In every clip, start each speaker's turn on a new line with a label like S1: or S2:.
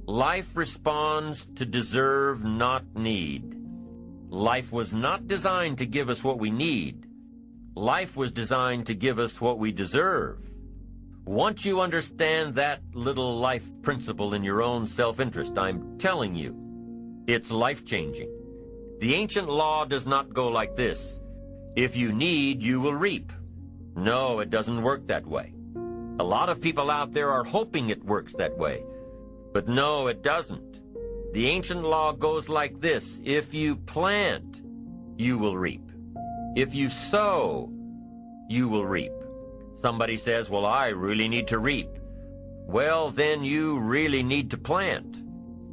S1: Life responds to deserve, not need. Life was not designed to give us what we need. Life was designed to give us what we deserve. Once you understand that little life principle in your own self-interest, I'm telling you, it's life-changing. The ancient law does not go like this: if you need, you will reap. No, it doesn't work that way. A lot of people out there are hoping it works that way. But no, it doesn't. The ancient law goes like this: if you plant, you will reap. If you sow, you will reap. Somebody says, well, I really need to reap. Well, then you really need to plant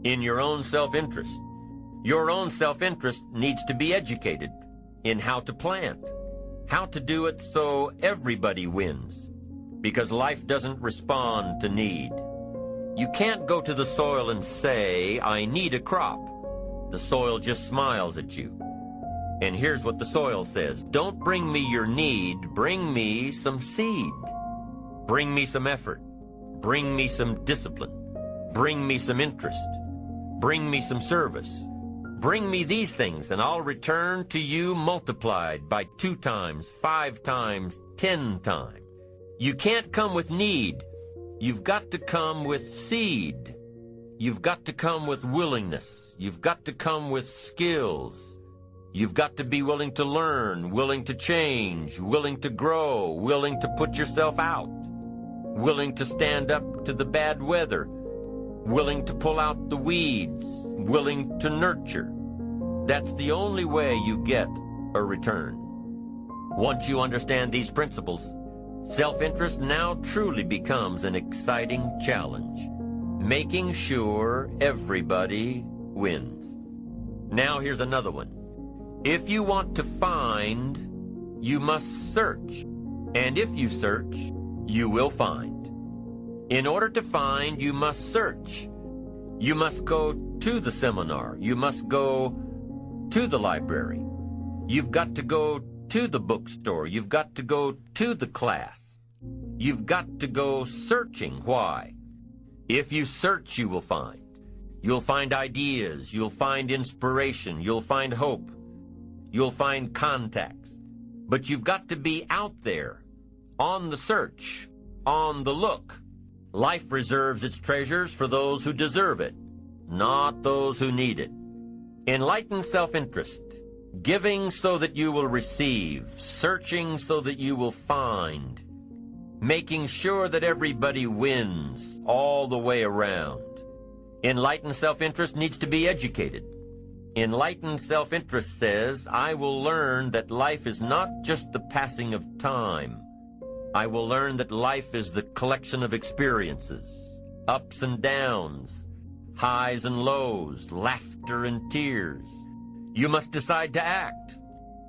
S1: in your own self-interest. Your own self-interest needs to be educated in how to plant, how to do it so everybody wins, because life doesn't respond to need. You can't go to the soil and say, I need a crop. The soil just smiles at you. And here's what the soil says: don't bring me your need, bring me some seed. Bring me some effort. Bring me some discipline. Bring me some interest. Bring me some service. Bring me these things, and I'll return to you multiplied by 2 times, 5 times, 10 times. You can't come with need. You've got to come with seed. You've got to come with willingness. You've got to come with skills. You've got to be willing to learn, willing to change, willing to grow, willing to put yourself out, willing to stand up to the bad weather, willing to pull out the weeds, willing to nurture. That's the only way you get a return. Once you understand these principles, self-interest now truly becomes an exciting challenge, making sure everybody wins. Now here's another one. If you want to find, you must search. And if you search, you will find. In order to find, you must search. You must go to the seminar. You must go to the library. You've got to go to the bookstore. You've got to go to the class. You've got to go searching. Why? If you search, you will find. You'll find ideas. You'll find inspiration. You'll find hope. You'll find contacts. But you've got to be out there, on the search, on the look. Life reserves its treasures for those who deserve it, not those who need it. Enlightened self-interest, giving so that you will receive, searching so that you will find, making sure that everybody wins all the way around. Enlightened self-interest needs to be educated. Enlightened self-interest says, I will learn that life is not just the passing of time. I will learn that life is the collection of experiences, ups and downs, highs and lows, laughter and tears. You must decide to act.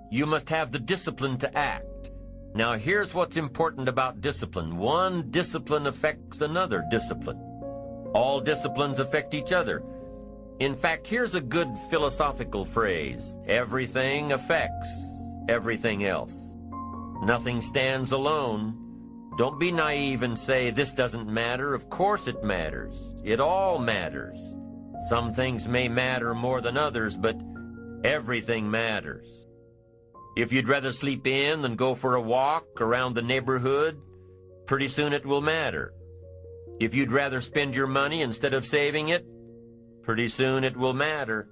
S1: You must have the discipline to act. Now here's what's important about discipline. One discipline affects another discipline. All disciplines affect each other. In fact, here's a good philosophical phrase: everything affects everything else. Nothing stands alone. Don't be naive and say, this doesn't matter. Of course it matters. It all matters. Some things may matter more than others, but everything matters. If you'd rather sleep in than go for a walk around the neighborhood, pretty soon it will matter. If you'd rather spend your money instead of saving it, pretty soon it will matter.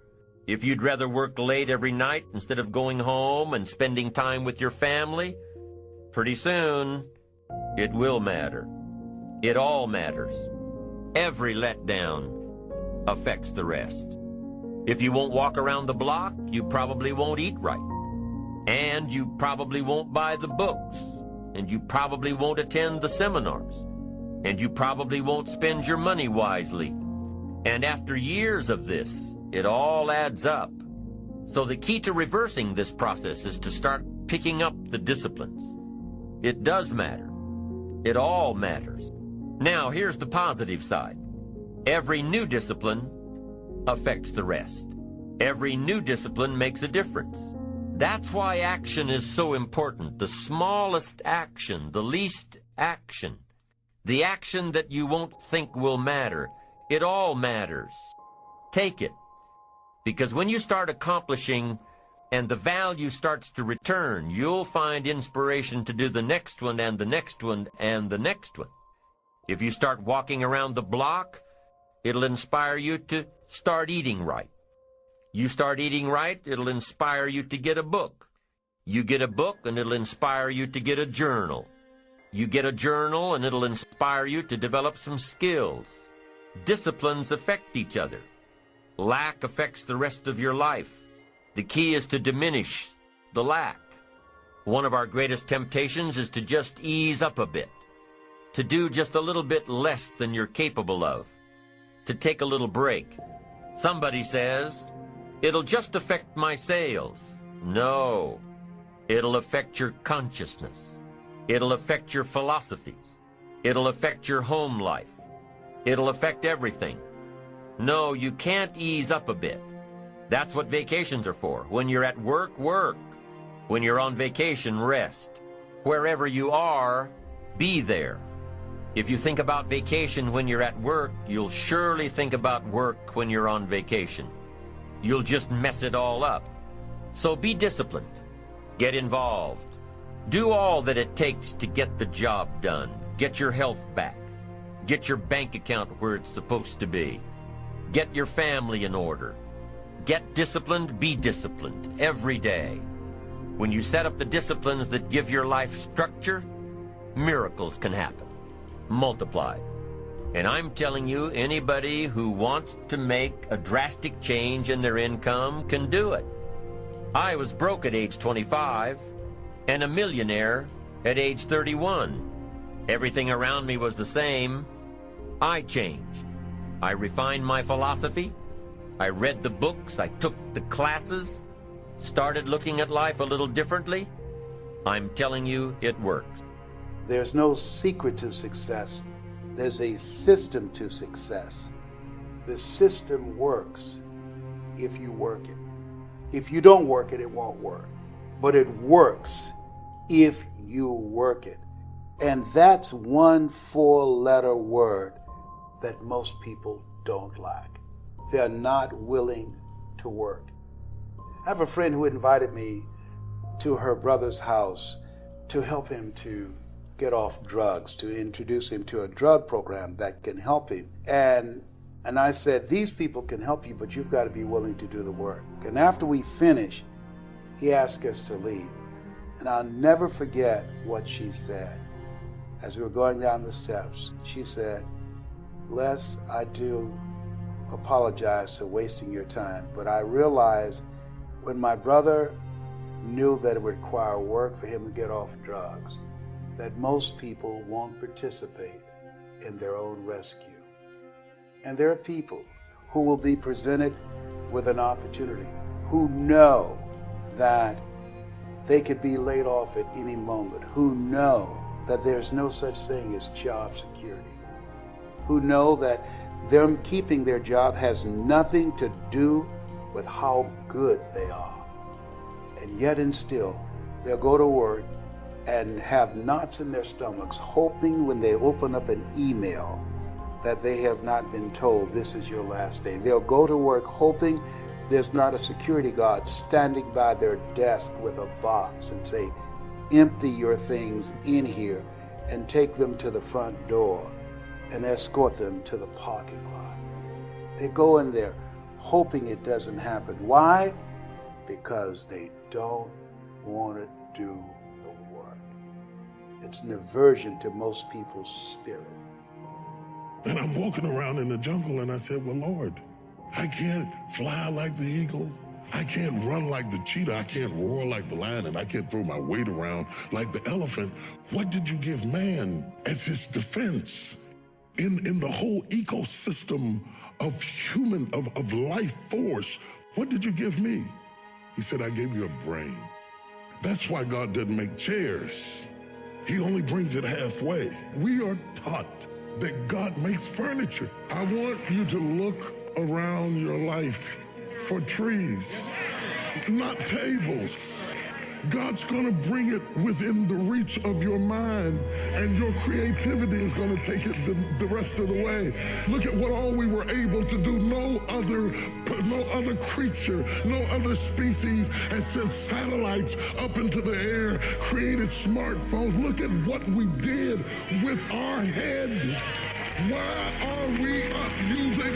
S1: If you'd rather work late every night instead of going home and spending time with your family, pretty soon it will matter. It all matters. Every letdown affects the rest. If you won't walk around the block, you probably won't eat right. And you probably won't buy the books. And you probably won't attend the seminars. And you probably won't spend your money wisely. And after years of this, it all adds up. So the key to reversing this process is to start picking up the disciplines. It does matter. It all matters. Now, here's the positive side. Every new discipline affects the rest. Every new discipline makes a difference. That's why action is so important. The smallest action, the least action, the action that you won't think will matter, It all matters. Take it. Because when you start accomplishing and the value starts to return, you'll find inspiration to do the next one and the next one and the next one. If you start walking around the block, it'll inspire you to start eating right. You start eating right, it'll inspire you to get a book. You get a book and it'll inspire you to get a journal. You get a journal and it'll inspire you to develop some skills. Disciplines affect each other. Lack affects the rest of your life. The key is to diminish the lack. One of our greatest temptations is to just ease up a bit, to do just a little bit less than you're capable of, to take a little break. Somebody says, it'll just affect my sales. No, it'll affect your consciousness. It'll affect your philosophies. It'll affect your home life. It'll affect everything. No, you can't ease up a bit. That's what vacations are for. When you're at work, work. When you're on vacation, rest. Wherever you are, be there. If you think about vacation when you're at work, you'll surely think about work when you're on vacation. You'll just mess it all up. So be disciplined. Get involved. Do all that it takes to get the job done. Get your health back. Get your bank account where it's supposed to be. Get your family in order. Get disciplined, be disciplined every day. When you set up the disciplines that give your life structure, miracles can happen, multiplied. And I'm telling you, anybody who wants to make a drastic change in their income can do it. I was broke at age 25 and a millionaire at age 31. Everything around me was the same. I changed. I refined my philosophy. I read the books. I took the classes. Started looking at life a little differently. I'm telling you, it works.
S2: There's no secret to success. There's a system to success. The system works if you work it. If you don't work it, it won't work. But it works if you work it. And that's one 4-letter word that most people don't like. They're not willing to work. I have a friend who invited me to her brother's house to help him to get off drugs, to introduce him to a drug program that can help him. And I said, these people can help you, but you've got to be willing to do the work. And after we finished, he asked us to leave. And I'll never forget what she said. As we were going down the steps, she said, Les, I do apologize for wasting your time, but I realized when my brother knew that it would require work for him to get off drugs, that most people won't participate in their own rescue. And there are people who will be presented with an opportunity, who know that they could be laid off at any moment, who know that there's no such thing as job security, who know that them keeping their job has nothing to do with how good they are. And yet and still, they'll go to work and have knots in their stomachs, hoping when they open up an email that they have not been told this is your last day. They'll go to work hoping there's not a security guard standing by their desk with a box and say, empty your things in here and take them to the front door and escort them to the parking lot. They go in there hoping it doesn't happen. Why? Because they don't want to do the work. It's an aversion to most people's spirit.
S3: And I'm walking around in the jungle and I said, well, Lord, I can't fly like the eagle. I can't run like the cheetah. I can't roar like the lion, and I can't throw my weight around like the elephant. What did you give man as his defense in the whole ecosystem of human, of life force? What did you give me? He said, I gave you a brain. That's why God didn't make chairs. He only brings it halfway. We are taught that God makes furniture. I want you to look around your life for trees, not tables. God's going to bring it within the reach of your mind, and your creativity is going to take it the rest of the way. Look at what all we were able to do. No other creature, no other species has sent satellites up into the air, created smartphones. Look at what we did with our head. Why are we up using